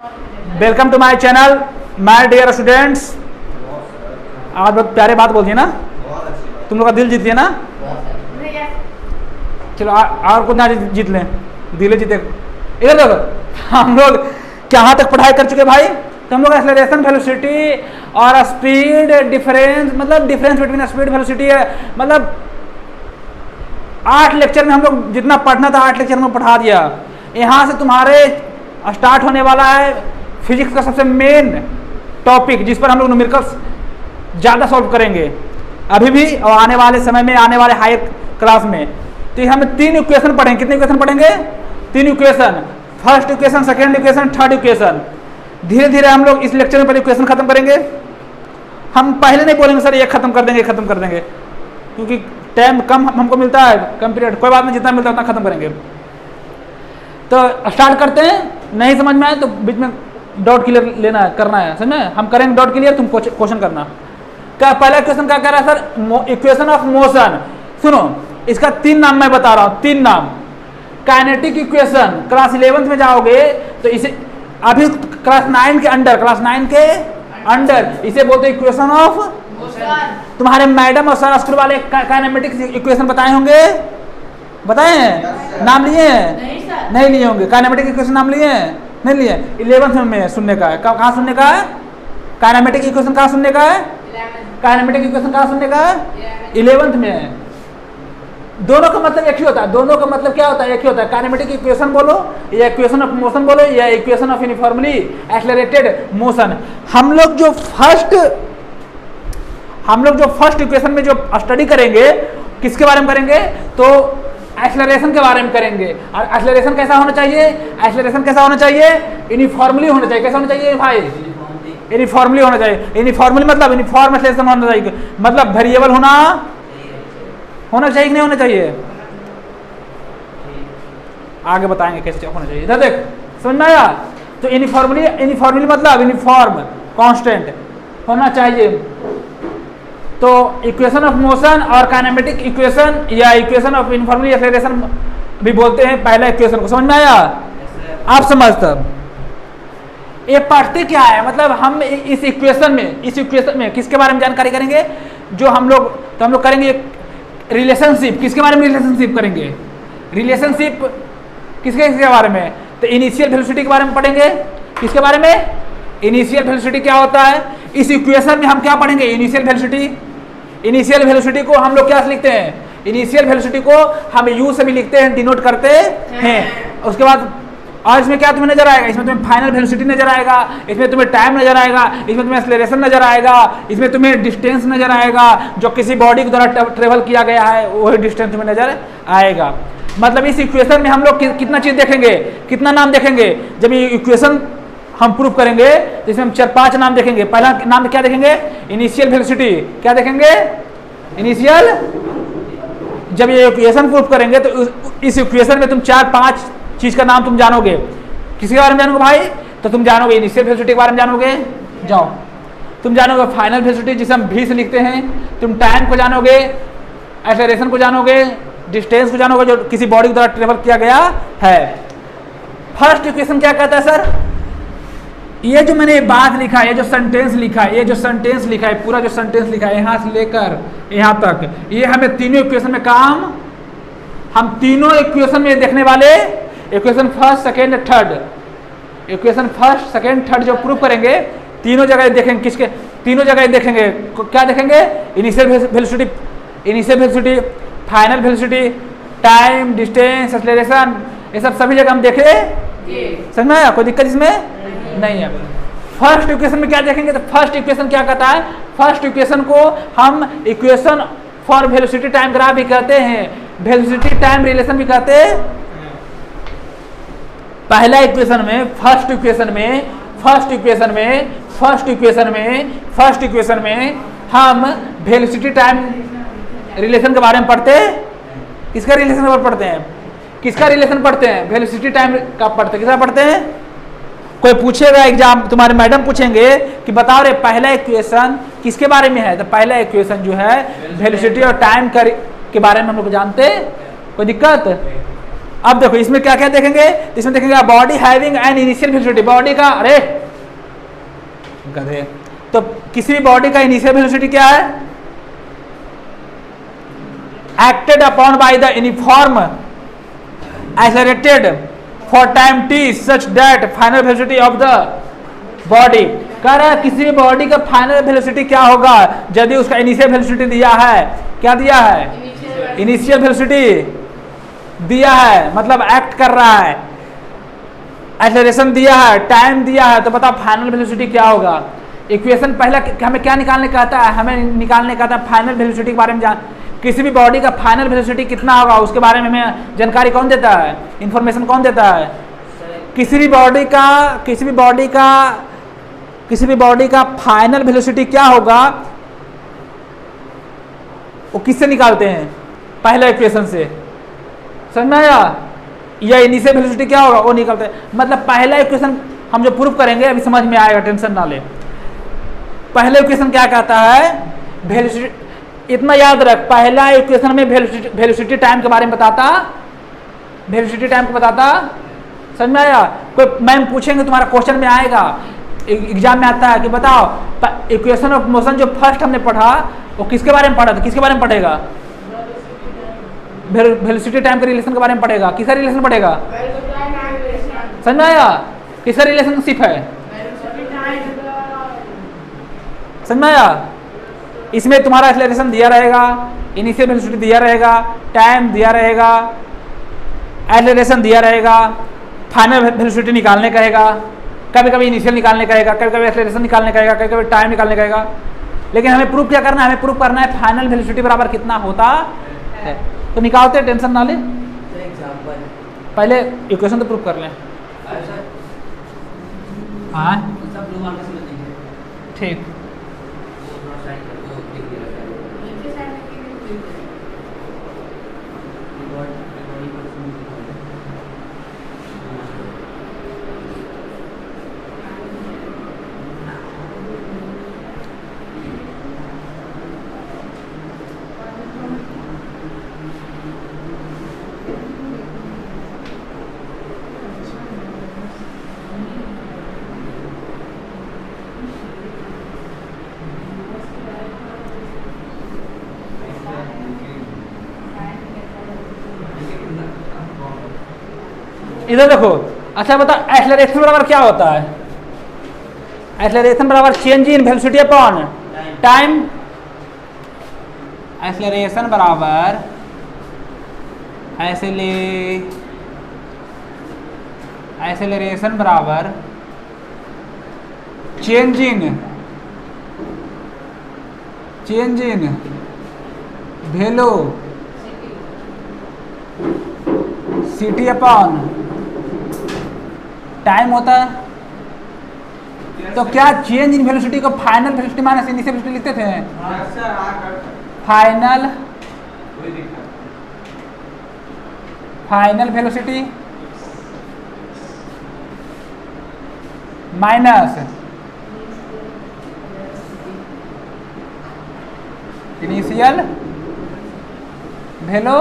Welcome to my channel my dear students. आज बहुत प्यारे बात बोलती है ना, तुम लोग का दिल जीत लिया ना। चलो और कुछ ना जीत लें, दिल जीते। इधर देखो, हम लोग कहाँ तक पढ़ाई कर चुके भाई। तो हम लोग एक्सेलरेशन वेलोसिटी और स्पीड डिफरेंस, मतलब डिफरेंस बिटवीन स्पीड वेलोसिटी है, मतलब 8 लेक्चर में हम लोग जितना पढ़ना था 8 लेक्चर में पढ़ा दिया। यहाँ से तुम्हारे स्टार्ट होने वाला है फिजिक्स का सबसे मेन टॉपिक, जिस पर हम लोग न्यूमेरिकल्स ज़्यादा सॉल्व करेंगे अभी भी और आने वाले समय में, आने वाले हायर क्लास में। तो हम 3 इक्वेशन पढ़ेंगे। कितने इक्वेशन पढ़ेंगे? 3 equation. First equation, second equation, third equation. धीरे धीरे हम लोग इस लेक्चर में पहले इक्वेशन खत्म करेंगे। हम पहले नहीं बोलेंगे सर ये खत्म कर देंगे, खत्म कर देंगे, क्योंकि टाइम कम हमको मिलता है, कम पीरियड। कोई बात नहीं, जितना मिलता है उतना खत्म करेंगे। तो स्टार्ट करते हैं। नहीं समझ में आए तो बीच में डाउट क्लियर लेना है, करना है, समझे? हम करेंगे डाउट क्लियर, तुम क्वेश्चन करना। क्या पहला क्वेश्चन क्या कह रहा है सर? Equation of motion. सुनो, इसका 3 नाम मैं बता रहा हूं, 3 नाम। काइनेटिक इक्वेशन, क्लास 11th में जाओगे तो इसे अभी क्लास 9 के अंडर, क्लास 9 के अंडर इसे बोलते हैं इक्वेशन ऑफ मोशन। तुम्हारे मैडम और सर स्कूल वाले काइनेमेटिक इक्वेशन बताए होंगे, बताए हैं? नाम लिए हैं? नहीं लिए होंगे। काइनेमेटिक इक्वेशन नाम लिए हैं? नहीं लिए। 11th में सुनने का है। कहाँ सुनने का है? काइनेमेटिक इक्वेशन कहाँ सुनने का है? काइनेमेटिक इक्वेशन कहाँ सुनने का है? 11th में है। दोनों का मतलब एक ही होता है। दोनों का मतलब क्या होता है? एक ही होता है। काइनेमेटिक इक्वेशन बोलो या इक्वेशन ऑफ मोशन बोलो या equation of uniformly accelerated motion. हम लोग जो फर्स्ट इक्वेशन में जो स्टडी करेंगे, किसके बारे में करेंगे? तो एक्सेलरेशन के बारे में करेंगे। और एक्सेलरेशन कैसा होना चाहिए? एक्सेलरेशन कैसा होना चाहिए? यूनिफॉर्मली होना चाहिए। कैसा होना चाहिए भाई? यूनिफॉर्मली होना चाहिए। यूनिफॉर्मली मतलब यूनिफॉर्म एक्सेलरेशन होना चाहिए, मतलब वेरिएबल होना चाहिए कि नहीं होना चाहिए? आगे बताएंगे कैसे होना चाहिए। इधर देख, समझ में आया? तो यूनिफॉर्मली मतलब यूनिफॉर्म कांस्टेंट होना चाहिए। तो इक्वेशन ऑफ मोशन और काइनेमेटिक इक्वेशन या इक्वेशन ऑफ यूनिफॉर्मली एक्सेलरेशन भी बोलते हैं पहला इक्वेशन को। समझ में आया? आप समझते? ये पढ़ते क्या है, मतलब हम इस इक्वेशन में किसके बारे में जानकारी करेंगे? जो हम लोग करेंगे रिलेशनशिप। किसके बारे में रिलेशनशिप करेंगे? रिलेशनशिप किसके बारे में? तो इनिशियल वेलोसिटी के बारे में पढ़ेंगे। किसके बारे में? इनिशियल वेलोसिटी क्या होता है? इस इक्वेशन में हम क्या पढ़ेंगे? इनिशियल वेलोसिटी को हम लोग क्या लिखते हैं? इनिशियल वेलोसिटी को हम यू से भी लिखते हैं, डिनोट करते हैं। उसके बाद और इसमें क्या तुम्हें नजर आएगा? इसमें तुम्हें फाइनल वेलोसिटी नजर आएगा, इसमें तुम्हें टाइम नजर आएगा, इसमें तुम्हें एक्सेलरेशन नजर आएगा, इसमें तुम्हें डिस्टेंस नजर आएगा, जो किसी बॉडी के द्वारा ट्रेवल किया गया है वही डिस्टेंस तुम्हें नजर आएगा। मतलब इस इक्वेशन में हम लोग कितना चीज देखेंगे, कितना नाम देखेंगे? जब ये इक्वेशन हम प्रूव करेंगे तो इसमें हम 4-5 नाम देखेंगे। पहला नाम क्या देखेंगे? Initial velocity. क्या देखेंगे? इनिशियल। जब ये इक्वेशन प्रूव करेंगे तो इस इक्वेशन में तुम 4-5 चीज का नाम तुम जानोगे। किसके बारे में जानोगे भाई? तो तुम जानोगे इनिशियल वेलोसिटी के बारे में जानोगे, जाओ। तुम जानोगे फाइनल वेलोसिटी जिसे हम v से लिखते हैं। तुम टाइम को जानोगे, एक्सेलरेशन को जानोगे, डिस्टेंस को जानोगे जो किसी बॉडी के द्वारा ट्रेवल किया गया है। फर्स्ट इक्वेशन क्या कहता है सर? ये जो मैंने बात लिखा है, ये जो सेंटेंस लिखा है, पूरा जो सेंटेंस लिखा है यहाँ से लेकर यहाँ तक, ये हमें तीनों इक्वेशन में हम तीनों इक्वेशन में देखने वाले इक्वेशन फर्स्ट सेकेंड थर्ड जो प्रूव करेंगे, तीनों जगह देखेंगे। किसके? तीनों जगह देखेंगे। क्या देखेंगे? Initial velocity, final velocity, time, distance, acceleration, ये सब सभी जगह हम देखे। समझ में आया? कोई दिक्कत इसमें नहीं है। फर्स्ट इक्वेशन में क्या देखेंगे? तो फर्स्ट इक्वेशन क्या कहता है? फर्स्ट इक्वेशन को हम equation for velocity time graph भी कहते हैं, वेलोसिटी टाइम रिलेशन भी कहते हैं। पहला इक्वेशन में फर्स्ट इक्वेशन में हम वेलोसिटी टाइम रिलेशन के बारे में पढ़ते हैं। किसका रिलेशन पढ़ते हैं? वेलोसिटी टाइम का पढ़ते हैं। किसका पढ़ते हैं? कोई पूछेगा एग्जाम, तुम्हारे मैडम पूछेंगे कि बताओ रे पहला इक्वेशन किसके बारे में है? तो पहला इक्वेशन जो है वेलोसिटी और टाइम के बारे में हम लोग जानते हैं। कोई दिक्कत? अब देखो इसमें क्या क्या देखेंगे, इसमें देखेंगे body having an initial velocity, body का, अरे गधे, तो किसी भी बॉडी का इनिशियल वेलोसिटी क्या है, acted upon by the uniform accelerated for time T such that final velocity of the body. कह रहा है किसी भी बॉडी का फाइनल वेलोसिटी क्या होगा यदि उसका इनिशियल वेलोसिटी दिया है, क्या दिया है, इनिशियल वेलोसिटी दिया है, मतलब एक्ट कर रहा है, एक्सेलरेशन दिया है, टाइम दिया है, तो बताओ फाइनल वेलोसिटी क्या होगा। इक्वेशन पहला हमें क्या निकालने कहता है, हमें निकालने कहता है फाइनल वेलोसिटी के बारे में जान, किसी भी बॉडी का फाइनल वेलोसिटी कितना होगा उसके बारे में हमें जानकारी कौन देता है, इंफॉर्मेशन कौन देता है। किसी भी बॉडी का फाइनल वेलोसिटी क्या होगा वो किससे निकालते हैं, पहले इक्वेशन से, समझ में आया, या इनिशियल वेलोसिटी क्या होगा वो निकालते हैं। मतलब पहला इक्वेशन हम जो प्रूफ करेंगे अभी समझ में आएगा, टेंशन ना ले। पहले इक्वेशन क्या कहता है, वेलोसिटी, इतना याद रख, पहला इक्वेशन में वेलोसिटी टाइम के बारे में बताता, वेलोसिटी टाइम को बताता, समझ में आया। कोई मैम पूछेंगे तुम्हारा क्वेश्चन में आएगा, एग्जाम में आता है कि बताओ इक्वेशन ऑफ मोशन जो फर्स्ट हमने पढ़ा वो किसके बारे में पढ़ा था, किसके बारे में पढ़ेगा, वेलोसिटी टाइम के रिलेशन के बारे में पढ़ेगा। किसका रिलेशन पढ़ेगा, समझ में आया, किसका रिलेशनशिप है, समझ में आया। इसमें तुम्हारा एक्सेलरेशन दिया रहेगा, इनिशियल वेलोसिटी दिया रहेगा, टाइम दिया रहेगा, एक्सेलरेशन दिया रहेगा, फाइनल वेलोसिटी निकालने कहेगा, कभी कभी इनिशियल निकालने कहेगा, कभी कभी एक्सेलरेशन निकालने कहेगा, कभी कभी टाइम निकालने कहेगा। लेकिन हमें प्रूफ क्या करना है, हमें प्रूफ करना है फाइनल वेलोसिटी बराबर कितना होता है। तो निकालते हैं, टेंशन ना ले, पहले इक्वेशन तो प्रूफ कर लें। हाँ ठीक, इधर देखो। अच्छा बता, एक्सेलरेशन बराबर क्या होता है, एक्सेलरेशन बराबर change in velocity upon time, acceleration बराबर एक्सेलरेशन बराबर change in velocity upon time होता है। तो क्या चेंज इन वेलोसिटी को final velocity minus initial velocity लिखते थे, फाइनल वेलोसिटी माइनस इनिशियल वेलो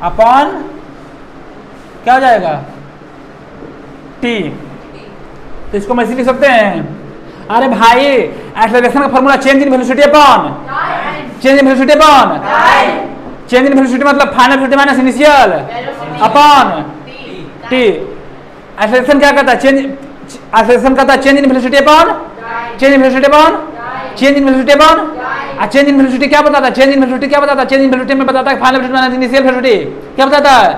अपॉन क्या हो जाएगा, टी। तो इसको मैं लिख सकते हैं, अरे भाई एक्सेलरेशन का formula change in velocity upon change in velocity upon change in velocity मतलब final velocity minus initial upon T. Acceleration क्या कहता है, एक्सेलरेशन कहता है change in velocity upon change in velocity upon change in velocity upon. Change in velocity क्या बताता है, change in velocity क्या बताता है, चेंज इन वेलोसिटी में बताता है final velocity minus initial velocity. क्या बताता है,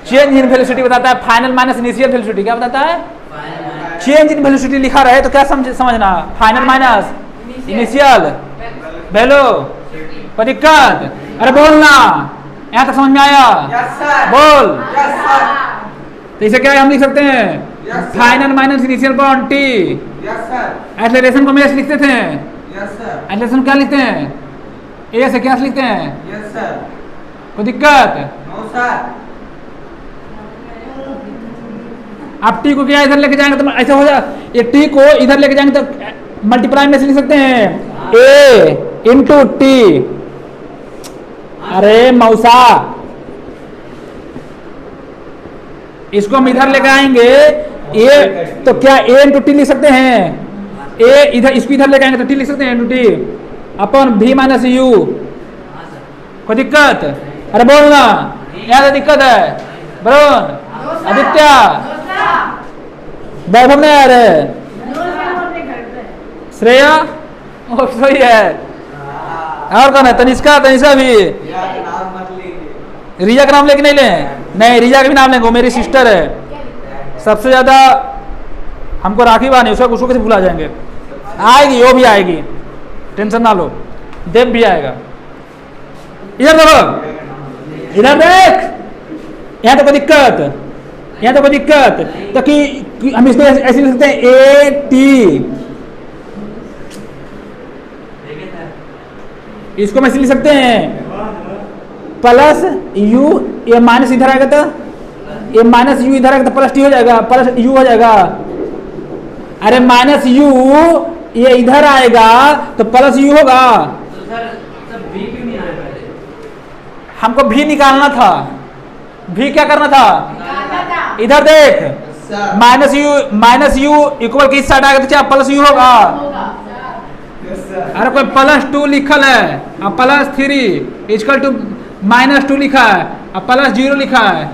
चेंज इन वेलोसिटी बताता है फाइनल माइनस इनिशियल वेलोसिटी। क्या बताता है, चेंज इन वेलोसिटी लिखा रहे तो क्या समझना, फाइनल माइनस इनिशियल वेलो। कोई दिक्कत, अरे बोलना, यहाँ तक समझ में आया, बोल। तो इसे क्या हम लिख सकते हैं, final minus initial upon T. Acceleration को हम लिखते थे, एक्सेलरेशन क्या लिखते हैं, ए से क्या लिखते हैं, कोई दिक्कत। आप टी को क्या इधर लेके जाएंगे तो ऐसा हो जाए, ये टी को इधर लेके जाएंगे तो मल्टीप्लाई में से लिख सकते हैं, ए इंटू टी। अरे मौसा, इसको हम इधर लेकर आएंगे, ए तो क्या ए इंटू टी लिख सकते हैं? ए इधर, इसको इधर लेकर आएंगे तो टी लिख सकते हैं इंटू टी अपन भी माइनस यू। कोई दिक्कत? अरे बोलना, यहाँ से दिक्कत है। वरुण, आदित्य, वैभव नहीं आ रहे, श्रेया सही है, और कौन है? तनिष्का, तनिष्का भी। रिया का नाम लेके नहीं लें? नहीं, रिया का भी नाम लेंगे, वो मेरी सिस्टर है। सबसे ज्यादा हमको राखी बानी, उसको कैसे भुला जाएंगे? आएगी, वो भी आएगी, टेंशन ना लो। देव भी आएगा। इधर देखो, इधर देख, यहाँ तो कोई दिक्कत, यहाँ तो कोई दिक्कत तो कि हम इसको ऐसे लिख सकते हैं ए टी, इसको हम ऐसे लिख सकते हैं प्लस यू, ये माइनस इधर आएगा तो ये माइनस यू इधर आएगा तो प्लस टी हो जाएगा, प्लस यू हो जाएगा। अरे माइनस यू ये इधर आएगा तो प्लस यू होगा। हमको भी निकालना था, भी क्या करना था? इधर देख, माइनस यू इक्वल किस साइड आएगा तो क्या प्लस यू होगा? अरे कोई प्लस 2 लिखल है, अब प्लस 3 इक्वल टू माइनस 2 लिखा है, अब प्लस 0 लिखा है,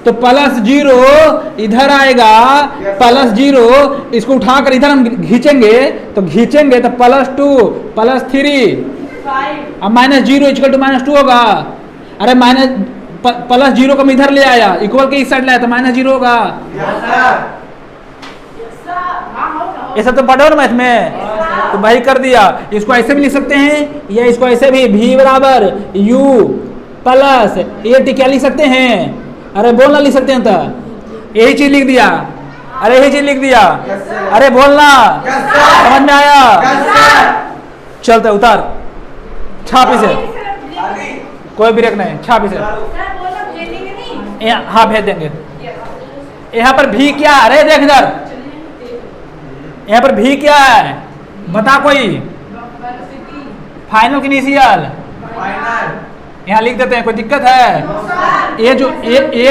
तो प्लस 0 इधर आएगा, प्लस 0 इसको उठाकर इधर हम खींचेंगे तो प्लस 2 प्लस 3, अब माइनस 0 इक्वल टू माइनस 2 होगा। अरे माइनस प्लस 0 को हम इधर ले आया, इक्वल के इस साइड लाया तो माइनस 0 होगा। ये सब तो पढ़ो ना मैथ में, तो भाई कर दिया। इसको ऐसे भी लिख सकते हैं या इसको ऐसे भी, v बराबर u प्लस ए टी क्या लिख सकते हैं? अरे बोलना, लिख सकते हैं तो यही चीज लिख दिया। अरे यही चीज लिख दिया। अरे बोलना, समझ में आया? चलते उतार, छाप इसे, कोई ब्रेक नहीं, छाप इसे। हाँ भेज देंगे। यहाँ पर भी क्या? अरे देख इधर, यहाँ पर भी क्या है बता कोई? फाइनल की इनिशियल यहाँ लिख देते हैं, कोई दिक्कत है? ए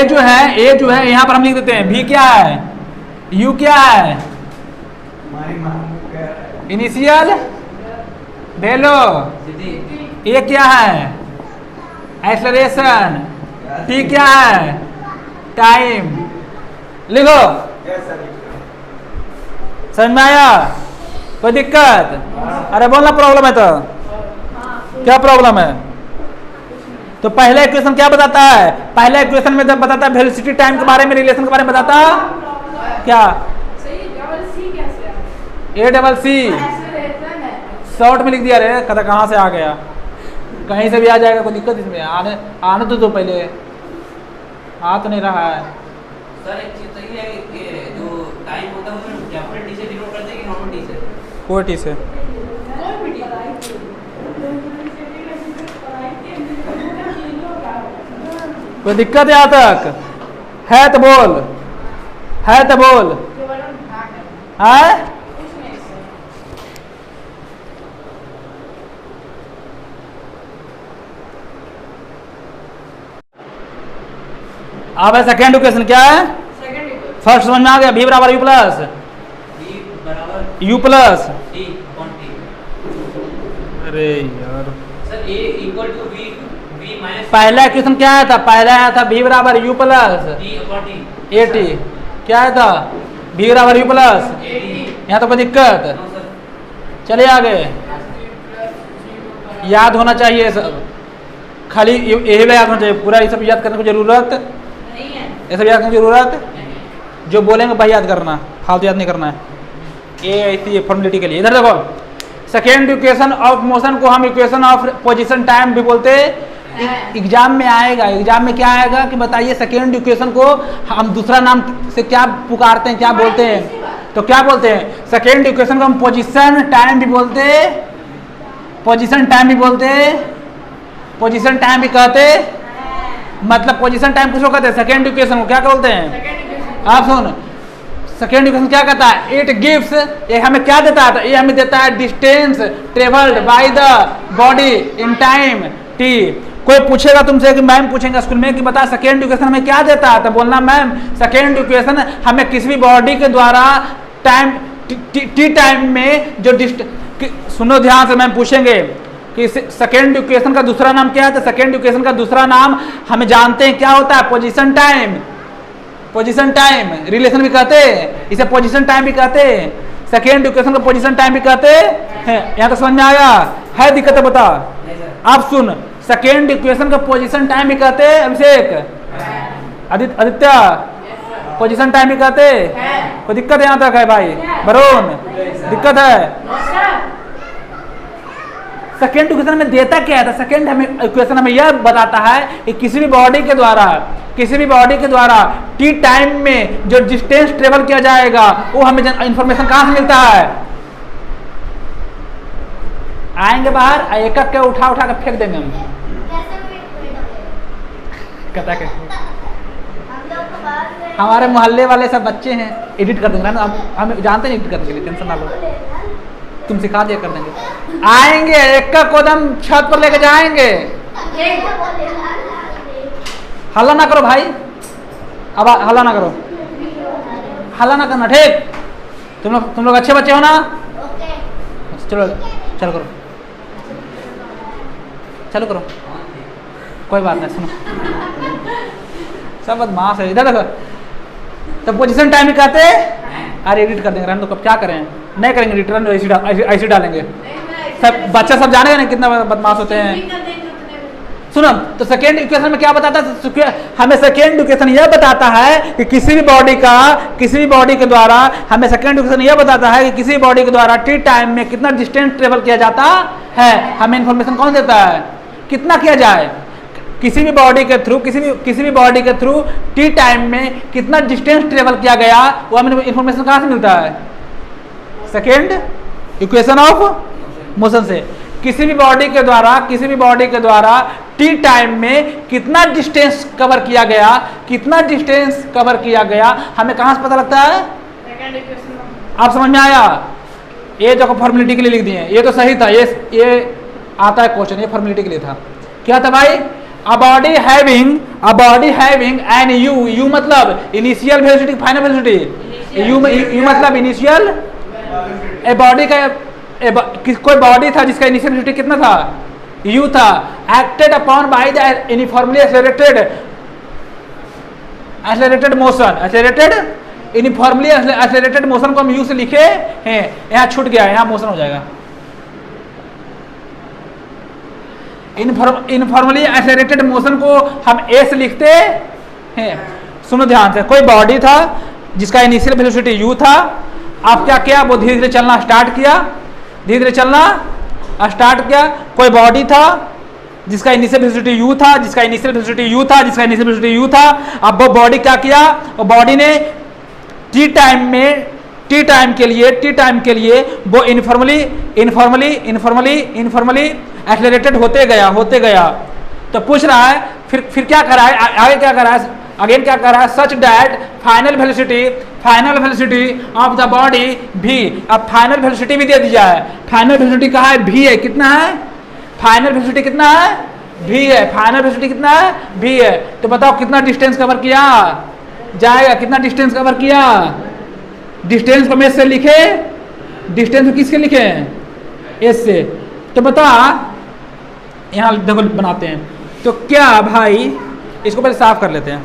जो है यहाँ पर हम लिख देते हैं भी क्या है, यू क्या है, इनिशियल दे लो, ए क्या है, एक्सेलरेशन, टी क्या है, टाइम। लिखो, समझ में आया? कोई दिक्कत? अरे बोलना, प्रॉब्लम है तो क्या प्रॉब्लम है? तो पहला इक्वेशन क्या बताता है? पहला इक्वेशन में जब बताता है वेलोसिटी टाइम के बारे में, रिलेशन के बारे में बताता क्या? ए डबल सी शॉर्ट में लिख दिया रे, कहता कहाँ से आ गया, कहीं से भी आ जाएगा, कोई दिक्कत इसमें? आने तो दो पहले, आ तो नहीं रहा है। सर एक चीज तो ये है कि जो टाइम होता है उसमें कैपिटल टी से डिनोट करते हैं कि नॉर्मल टी से? कोई टी से। कोई दिक्कत यहाँ तक है तो बोल, है तो बोल। है अब है सेकेंड इक्वेशन क्या है? फर्स्ट समझ में आ गया, v बराबर u plus t upon t। अरे यार sir a equal to v minus, पहला इक्वेशन क्या आया था? पहला आया था v बराबर u plus t upon t, a t. क्या आया था? v बराबर u प्लस। यहाँ तो कोई दिक्कत? चलिए आगे, याद होना चाहिए सब, खाली यही याद होना चाहिए, पूरा ये सब याद करने की जरूरत नहीं है, ये सब याद करने की जरूरत, जो बोलेंगे भाई याद करना, फालतू याद नहीं करना है, ये ऐसी फॉर्मेलिटी के लिए। इधर देखो, सेकेंड इक्वेशन ऑफ मोशन को हम इक्वेशन ऑफ पोजीशन टाइम भी बोलते हैं। एग्जाम में आएगा, एग्जाम में क्या आएगा कि बताइए सेकेंड इक्वेशन को हम दूसरा नाम से क्या पुकारते हैं, क्या बोलते हैं? तो क्या बोलते हैं? सेकेंड इक्वेशन को हम पोजीशन टाइम भी बोलते, पोजीशन टाइम भी बोलते, पोजीशन टाइम भी कहते, मतलब पोजीशन टाइम किसको कहते हैं? सेकेंड इक्वेशन को क्या बोलते हैं? आप सुन, सेकेंड इक्वेशन क्या कहता है, इट गिव्स, ये हमें क्या देता है, ये हमें देता है distance travelled by the body in time T. कोई पूछेगा तुमसे कि मैम पूछेंगे स्कूल में कि बता सेकेंड इक्वेशन हमें क्या देता है, तो बोलना मैम सेकेंड इक्वेशन हमें किसी भी बॉडी के द्वारा टाइम टी टाइम में जो सुनो ध्यान से, मैम पूछेंगे कि सेकेंड इक्वेशन का दूसरा नाम क्या है, तो सेकेंड इक्वेशन का दूसरा नाम हमें जानते हैं क्या होता है, position time. Position time relation भी कहते हैं, इसे पोजीशन टाइम भी कहते हैं, सेकेंड इक्वेशन को पोजीशन टाइम भी कहते हैं। यहाँ तो समझ में आया है, दिक्कत है बता। आप सुन, सेकेंड इक्वेशन को पोजीशन टाइम भी कहते हैं, अभिषेक आदित्य पोजीशन टाइम भी कहते हैं, कोई दिक्कत यहाँ तक है भाई, वरुण दिक्कत है। सेकेंड इक्वेशन में देता क्या है, सेकेंड हमें इक्वेशन हमें यह बताता है कि किसी भी बॉडी के द्वारा टी टाइम में जो डिस्टेंस ट्रेवल किया जाएगा वो हमें इंफॉर्मेशन कहाँ से मिलता है। आएंगे बाहर, एक एक के उठा के फेंक देंगे हम। कहता है हमारे मोहल्ले वाले सब बच्चे हैं, एडिट कर देंगे ना, हम जानते हैं एडिट करने के लिए, टेंशन ना लो, तुम सिखा दिया कर देंगे। आएंगे एक का कदम छत पर लेके जाएंगे, हल्ला ना करो भाई, अब हल्ला ना करो, हल्ला ना करना, ठीक। तुम लोग अच्छे बच्चे हो ना, चलो चलो करो, चलो करो, कोई बात नहीं, सुनो सब बदमाश है, इधर देखो। तो पोजीशन टाइम कहते हैं, अरे एडिट कर देंगे, रहने दो, कब क्या करें, नहीं करेंगे एडिट, ऐसे डालेंगे, सब बच्चा सब जानेगा ना कितना बदमाश होते हैं। सुनो, तो सेकेंड इक्वेशन में क्या बताता है, हमें सेकेंड इक्वेशन यह बताता है कि किसी भी बॉडी के द्वारा, हमें सेकेंड इक्वेशन यह बताता है कि किसी भी बॉडी के द्वारा टी टाइम में कितना डिस्टेंस ट्रेवल किया जाता है। हमें इंफॉर्मेशन कौन देता है, कितना किया जाए, किसी भी बॉडी के थ्रू टी टाइम में कितना डिस्टेंस ट्रेवल किया गया, वो हमें इंफॉर्मेशन कहाँ से मिलता है, सेकेंड इक्वेशन ऑफ मोशन से। किसी भी बॉडी के द्वारा टी टाइम में कितना डिस्टेंस कवर किया गया, हमें कहाँ से पता लगता है, आप समझ में आया। ये जो फॉर्मेलिटी के लिए लिख दिए, ये तो सही था, ये आता है क्वेश्चन, ये फॉर्मेलिटी के लिए था। क्या था भाई, a body having an u मतलब initial velocity, final velocity, u मतलब इनिशियल, ए बॉडी का कोई बॉडी था जिसका इनिशियल वेलोसिटी कितना था, u था, acted upon by the uniformly accelerated motion को हम u से लिखे हैं, यहाँ छूट गया, यहाँ मोशन हो जाएगा। इनफॉर्मली एक्सेलरेटेड मोशन को हम ए से लिखते हैं। सुनो ध्यान से, कोई बॉडी था जिसका इनिशियल वेलोसिटी u था, अब क्या किया, वो धीरे धीरे चलना स्टार्ट किया, कोई बॉडी था जिसका इनिशियल वेलोसिटी u था, अब वो बॉडी क्या किया, वो बॉडी ने टी टाइम के लिए वो इनफॉर्मली एक्सेलरेटेड होते गया। तो पूछ रहा है फिर क्या कर रहा है, आगे क्या कर रहा है, such that final velocity of the body भी। अब फाइनल वेलोसिटी भी दे दिया है, फाइनल वेलोसिटी कहाँ है, भी है, कितना है, फाइनल वेलोसिटी कितना है, भी है, फाइनल वेलोसिटी कितना है, भी है। तो बताओ कितना डिस्टेंस कवर किया जाएगा, कितना डिस्टेंस कवर किया, डिस्टेंस को में से लिखे, डिस्टेंस को किसके लिखे, एस से। तो बता, यहाँ देखो बनाते हैं, तो क्या भाई इसको पहले साफ कर लेते हैं,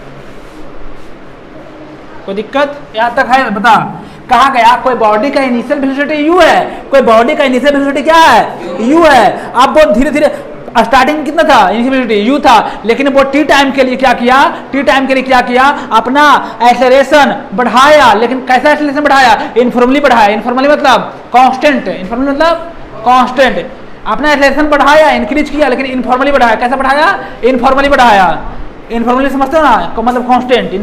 कोई दिक्कत यहाँ तक है, बता कहा गया, कोई बॉडी का इनिशियल वेलोसिटी u है, कोई बॉडी का इनिशियल वेलोसिटी क्या है, u है। अब वो धीरे धीरे स्टार्टिंग कितना था, इनिशियल वेलोसिटी u था, लेकिन वो टी टाइम के लिए क्या किया, अपना एक्सेलरेशन बढ़ाया। लेकिन कैसा एक्सेलरेशन बढ़ाया, इनफॉर्मली मतलब कांस्टेंट, अपना एक्सेलरेशन बढ़ाया, इंक्रीज किया, लेकिन इनफॉर्मली बढ़ाया। कैसा बढ़ाया, इनफॉर्मली बढ़ाया। इनफॉर्मली समझते हो ना, मतलब कांस्टेंट।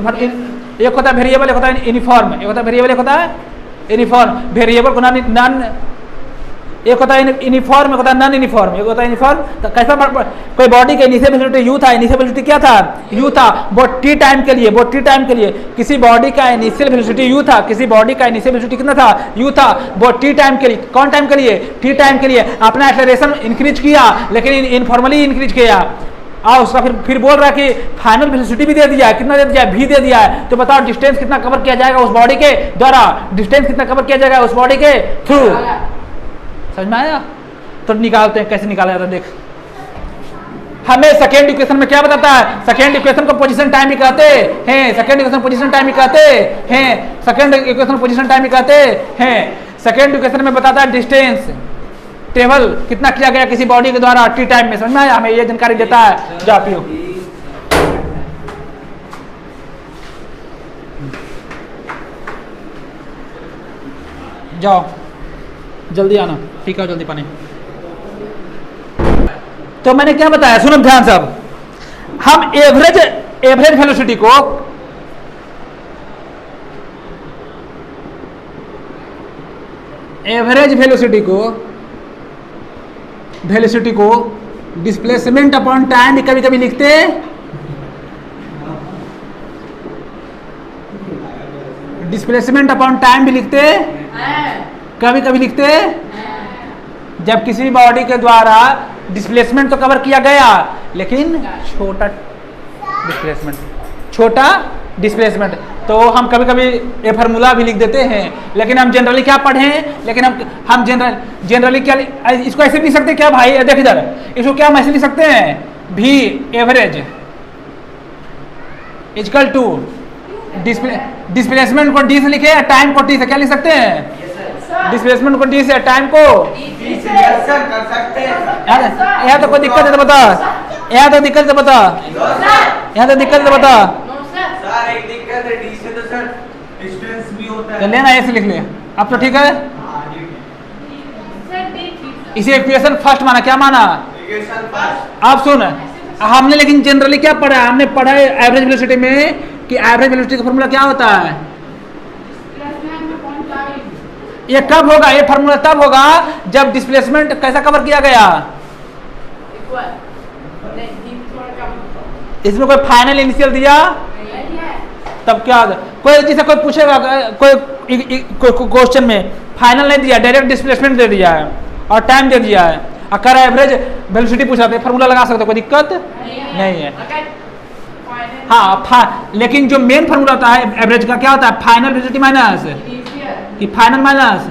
एक होता है वेरिएबल, एक होता है यूनिफॉर्म, एक होता है वेरिएबल, एक होता है यूनिफॉर्म। वेरिएबल को नॉन एक होता है यूनिफॉर्म, एक होता है नॉन यूनिफॉर्म। एक होता है यूनिफॉर्म तो कैसा कोई बॉडी का इनिशियल वेलोसिटी यू था, इनिशियल वेलोसिटी क्या था, यू था, वो टी टाइम के लिए, वो टी टाइम के लिए किसी बॉडी का इनिशियल वेलोसिटी यू था, किसी बॉडी का इनिशियल वेलोसिटी कितना था, यू था, वो टी टाइम के लिए, कौन टाइम के लिए, टी टाइम के लिए आपने एक्सेलरेशन इंक्रीज किया लेकिन इनफॉर्मली इंक्रीज किया। और उसका फिर बोल रहा है कि फाइनल वेलोसिटी भी दे दिया है, कितना दे दिया है, भी दे दिया है। तो बताओ डिस्टेंस कितना कवर किया जाएगा उस बॉडी के द्वारा, डिस्टेंस कितना कवर किया जाएगा उस बॉडी के थ्रू। समझ में आया? तो निकालते हैं, कैसे निकाला जाता है देख। हमें सेकेंड इक्वेशन में क्या बताता है, सेकेंड इक्वेशन को पोजीशन टाइम भी कहते हैं, सेकेंड इक्वेशन पोजीशन टाइम भी कहते हैं, सेकेंड इक्वेशन पोजीशन टाइम भी कहते हैं। सेकेंड इक्वेशन में बताता है डिस्टेंस ट्रेवल कितना किया गया किसी बॉडी के द्वारा टी टाइम में। समझ में आया? हमें ये जानकारी देता है। जाओ पियो, जाओ जल्दी आना, ठीक है जल्दी पानी। तो मैंने क्या बताया, सुनो ध्यान से। अब हम एवरेज वेलोसिटी को डिस्प्लेसमेंट अपॉन टाइम कभी कभी लिखते, डिस्प्लेसमेंट अपॉन टाइम भी लिखते, कभी कभी लिखते जब किसी भी बॉडी के द्वारा डिस्प्लेसमेंट तो कवर किया गया लेकिन छोटा डिस्प्लेसमेंट तो हम कभी कभी ये फार्मूला भी लिख देते हैं। लेकिन हम जनरली क्या पढ़े, लेकिन हम जनरली क्या इसको ऐसे लिख सकते हैं क्या भाई, देख इधर, इसको क्या हम ऐसे लिख सकते हैं, भी एवरेज इक्वल टू डिस्प्लेसमेंट को डी से लिखे, टाइम को टी से क्या लिख सकते हैं, डिस्प्लेसमेंट को डी से, टाइम को कर सकते हैं। यहाँ तो कोई दिक्कत है तो बता, यहाँ तो दिक्कत है बता, यहाँ तो दिक्कत है बता। सर एक दिक्कत है, डी से तो सर डिस्टेंस भी होता है। तो लेना ऐसे लिख ले, अब तो ठीक है। इसे इक्वेशन फर्स्ट माना, क्या माना, इक्वेशन फर्स्ट। अब सुन, हमने लेकिन जनरली क्या पढ़ा है, हमने पढ़ा है एवरेज वेलोसिटी में कि एवरेज वेलोसिटी का फॉर्मूला क्या होता है। ये कब होगा, ये फॉर्मूला तब होगा जब डिस्प्लेसमेंट कैसा कवर किया गया, इसमें कोई फाइनल इनिशियल दिया तब क्या होगा। कोई जैसे कोई पूछेगा कोई क्वेश्चन में फाइनल नहीं दिया, डायरेक्ट डिस्प्लेसमेंट दे दिया है और टाइम दे दिया है, अगर एवरेज वेलोसिटी पूछा तो फॉर्मूला लगा सकते, कोई दिक्कत नहीं है। हाँ, लेकिन जो मेन फॉर्मूला होता है एवरेज का क्या होता है, फाइनल वेलोसिटी माइनस कि फाइनल माइनस,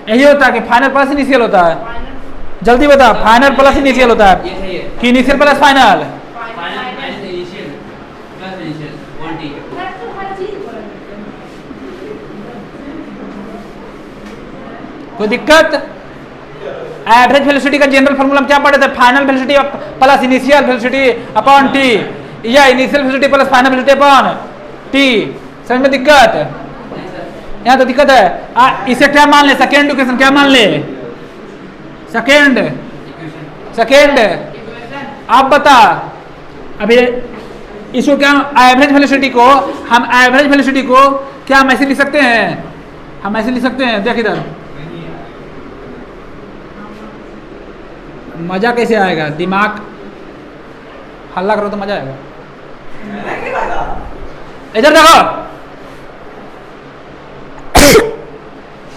यही होता है कि फाइनल प्लस इनिशियल होता है। जल्दी बता, फाइनल प्लस इनिशियल होता है कि इनिशियल प्लस फाइनल, कोई दिक्कत। एवरेज वेलोसिटी का जनरल फॉर्मूला हम क्या पढ़े थे, final velocity plus initial velocity upon T, या initial velocity plus final velocity upon T. समझ में दिक्कत, यहाँ तो दिक्कत है। इसे क्या मान ले, सेकेंड इक्वेशन क्या मान ले, सेकेंड आप बता। अभी इसको क्या एवरेज वेलोसिटी को, हम एवरेज वेलोसिटी को क्या हम ऐसे लिख सकते हैं, हम ऐसे लिख सकते हैं, देख इधर मजा कैसे आएगा, दिमाग हल्ला करो तो मजा आएगा। इधर देखो,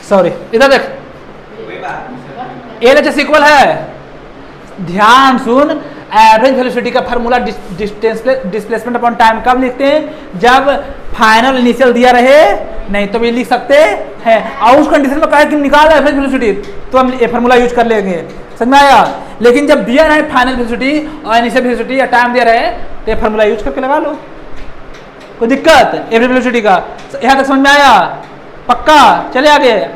सॉरी इधर देख, LHS इक्वल है, ध्यान सुन, एवरेज वेलोसिटी का फार्मूला डिस्प्लेसमेंट अपॉन टाइम कब लिखते हैं, जब फाइनल इनिशियल दिया रहे, नहीं तो भी लिख सकते हैं। और उस कंडीशन में कहा कि निकाल एवरेज वेलोसिटी तो हम ये फार्मूला यूज कर लेंगे। समझ में आया? लेकिन जब दिया रहे फाइनल वेलोसिटी और इनिशियल वेलोसिटी या टाइम दिया रहे तो ये फार्मूला यूज करके लगा लो, कोई दिक्कत एवरेज वेलोसिटी का। यहाँ तक समझ में आया? पक्का? चले आगे।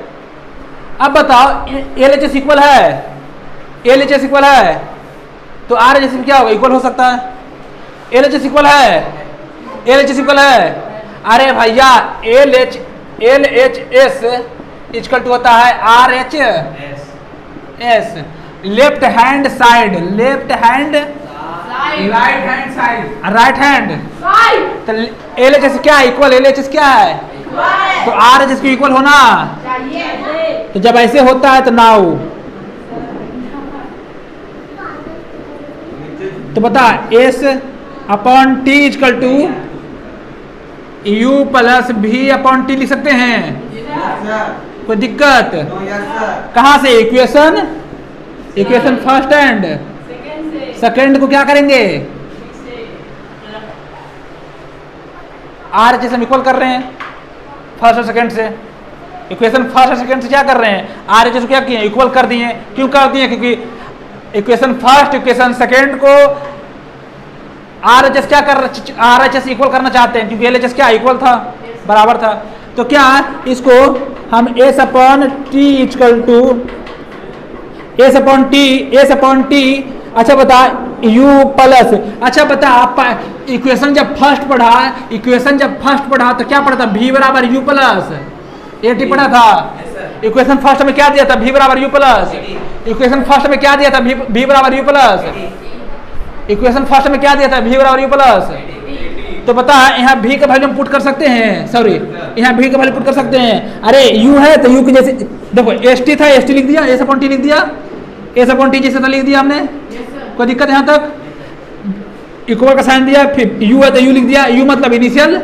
अब बताओ LHS इक्वल है, LHS इक्वल है तो RHS में क्या होगा, इक्वल हो सकता है। LHS इक्वल है, LHS इक्वल है, अरे भैया LHS इक्वल टू होता है RHS, left hand side, left hand right hand side, right hand. तो LHS क्या है, इक्वल, LHS क्या है, तो RHS को इक्वल होना। तो जब ऐसे होता है तो नाउ तो बता s upon t equal to u plus भी अपॉन टी लिख सकते हैं। कोई दिक्कत? कहाँ से? इक्वेशन फर्स्ट एंड सेकंड को क्या करेंगे? आर जैसे हम इक्वल कर रहे हैं फर्स्ट और सेकंड से, इक्वेशन फर्स्ट और सेकंड से क्या कर रहे हैं? आर एच एस क्या किए? इक्वल कर दिए। क्यों कर दिए? क्योंकि इक्वेशन फर्स्ट इक्वेशन सेकंड को आर एच एस क्या कर रहे, आर एच एस इक्वल करना चाहते हैं, क्योंकि एल एच एस क्या इक्वल था, बराबर था। तो क्या इसको हम s upon t equal to s upon t अच्छा बता u प्लस, अच्छा बता आप इक्वेशन जब फर्स्ट पढ़ा तो क्या पढ़ा था? v बराबर u प्लस ए टी पढ़ा था। इक्वेशन फर्स्ट में क्या दिया था? v बराबर u प्लस। इक्वेशन फर्स्ट में क्या दिया था? v बराबर u प्लस। इक्वेशन फर्स्ट में क्या दिया था? v बराबर u प्लस। तो बता यहाँ v का वैल्यू हम पुट कर सकते हैं, सॉरी यहाँ v का वैल्यू पुट कर सकते हैं। अरे u है तो u की जैसे देखो एस टी था, एस टी लिख दिया, एस अपॉन टी लिख दिया, एस अपॉन टी जैसे था लिख दिया हमने। कोई दिक्कत यहाँ तक? इक्वल का साइन दिया, फिर u है तो u लिख दिया, u मतलब इनिशियल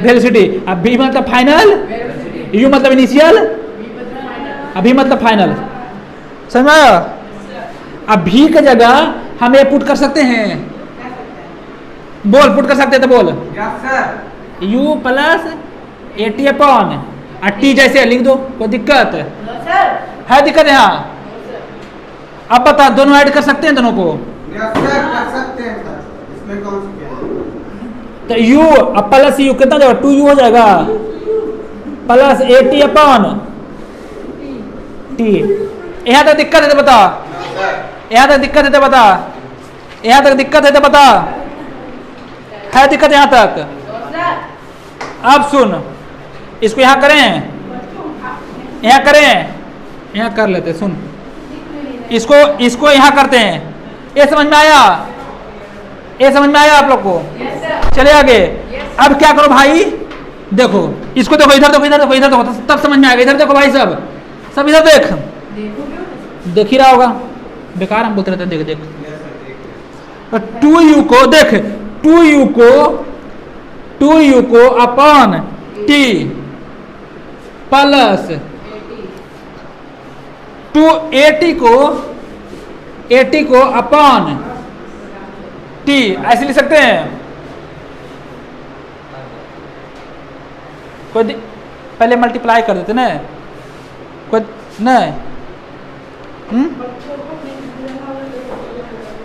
वेलोसिटी, अब v मतलब फाइनल, u मतलब इनिशियल, अब v मतलब फाइनल। समझ में आया? अब v की जगह हम ये पुट कर सकते हैं, बोल पुट कर सकते हैं तो बोल u plus a T upon T जैसे लिख दो। कोई दिक्कत है? दिक्कत है यहाँ? अब बता दोनों ऐड कर सकते हैं दोनों को? कर सकते हैं सर, इसमें कौन सी तो u अब प्लस u कितना जाएगा? 2u हो जाएगा plus a T upon t. यहाँ तक दिक्कत है तो बता, यहाँ तक दिक्कत है तो बता, यहाँ तक दिक्कत है तो बता, है दिक्कत यहाँ तक? अब सुन, इसको यहाँ करें, यहाँ करें, यहाँ कर लेते, सुन इसको यहाँ करते हैं। ये समझ में आया? ये समझ में आया आप लोग को? चले आगे। अब क्या करो भाई, देखो इसको देखो, इधर देखो, इधर देखो, इधर देखो, तब समझ में आएगा। इधर देखो भाई, सब इधर देख, देख ही रहा होगा, बेकार हम बोलते रहते हैं, देख देख। 2u को देख, 2u को अपॉन टी प्लस 80 को अपॉन टी ऐसे लिख सकते हैं। कोई पहले मल्टीप्लाई कर देते ना, कोई नहीं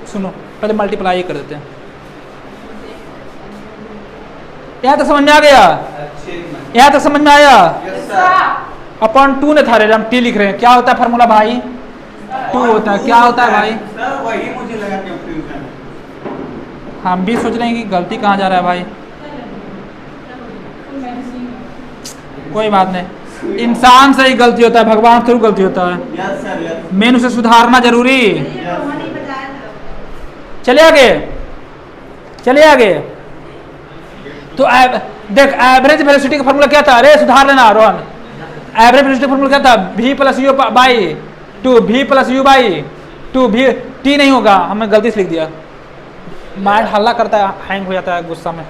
सुनो, पहले मल्टीप्लाई कर देते हैं। यहाँ तक समझ में आ गया? यहाँ तक समझ में आया? अपॉन 2 ने था, हम टी लिख रहे हैं। क्या होता है फार्मूला भाई? 2 होता है। क्या होता है भाई? सर वही मुझे लगा कंफ्यूजन। हम भी सोच रहे हैं कि गलती कहाँ जा रहा है भाई। कोई बात नहीं, इंसान से ही गलती होता है, भगवान से ही गलती होता है। Yes sir, yes. मेन उसे सुधारना जरूरी। चले आगे, चले आगे। तो देख एवरेज वेलोसिटी का फार्मूला क्या था? अरे सुधार लेना रोहन। एवरेज वेलोसिटी फार्मूला क्या था? v plus you by 2, v plus you by 2, v t नहीं होगा, हमने गलती से लिख दिया। माइंड हल्ला करता है, हैंग हो जाता है गुस्सा में।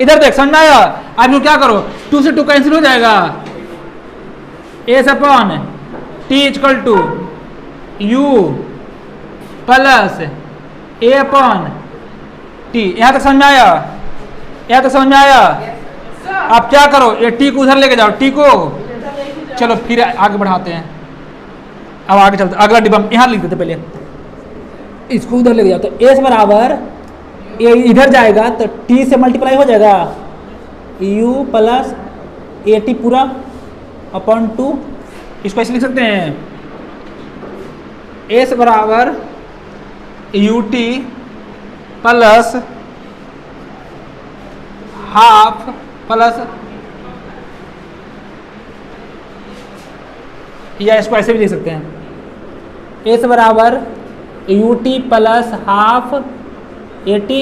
इधर देख, समझ में आया? अब यू क्या करो, 2 से 2 कैंसिल हो जाएगा। S upon t equal to u plus a upon t. यहाँ तक समझ में आया? यहाँ तक समझ में आया? आप क्या करो, ये टी को उधर लेके जाओ, टी को। चलो फिर आगे बढ़ाते हैं। अब आगे चलते, अगला डिब्बा यहाँ लिख देते, पहले इसको उधर लेके जाओ। तो एस बराबर ये इधर जाएगा तो टी से मल्टीप्लाई हो जाएगा, यू प्लस ए टी पूरा अपॉन 2। इसको ऐसे लिख सकते हैं, एस बराबर U T plus half plus, या इसको ऐसे भी लिख सकते हैं, एस बराबर U T plus half a T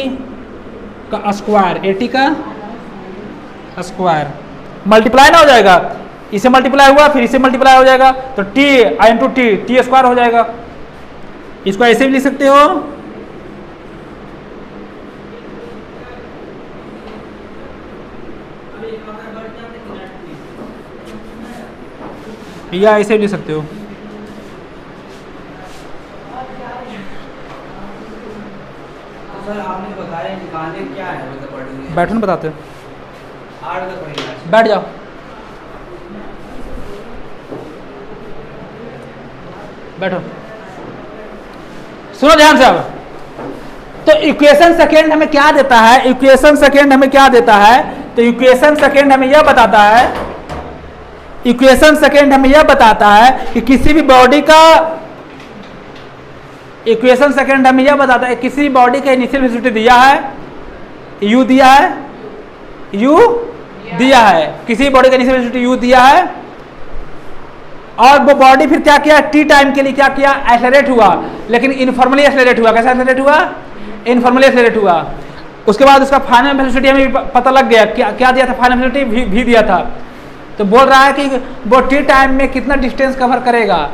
का स्क्वायर, ए टी का स्क्वायर। मल्टीप्लाई ना हो जाएगा, इसे मल्टीप्लाई हुआ फिर इसे मल्टीप्लाई हो जाएगा, तो T into T, T square हो जाएगा। इसको ऐसे भी लिख सकते हो, या ऐसे भी लिख सकते हो। सर आपने बताया निकालने क्या है मतलब पढ़ेंगे। बैठो ना बताते हो। 8 का पढ़ेंगे। बैठ जाओ। बैठो, सुनो ध्यान से। अब तो इक्वेशन सेकेंड हमें क्या देता है, इक्वेशन सेकेंड हमें क्या देता है, तो इक्वेशन सेकेंड हमें यह बताता है, इक्वेशन सेकेंड हमें यह बताता है कि किसी भी बॉडी का, इक्वेशन सेकेंड हमें यह बताता है किसी बॉडी का इनिशियल वेलोसिटी दिया है, u दिया है, u दिया है, किसी बॉडी का इनिशियल वेलोसिटी u दिया है, और वो बॉडी फिर क्या किया, t टाइम के लिए क्या किया, एक्सेलरेट हुआ, लेकिन इनफॉर्मली एक्सेलरेट हुआ। कैसे एक्सेलरेट हुआ, इनफॉर्मली एक्सेलरेट हुआ। उसके बाद उसका फाइनल वेलोसिटी हमें पता लग गया, क्या दिया था, फाइनल वेलोसिटी v दिया था। तो बोल रहा है कि वो t टाइम में कितना डिस्टेंस कवर करेगा।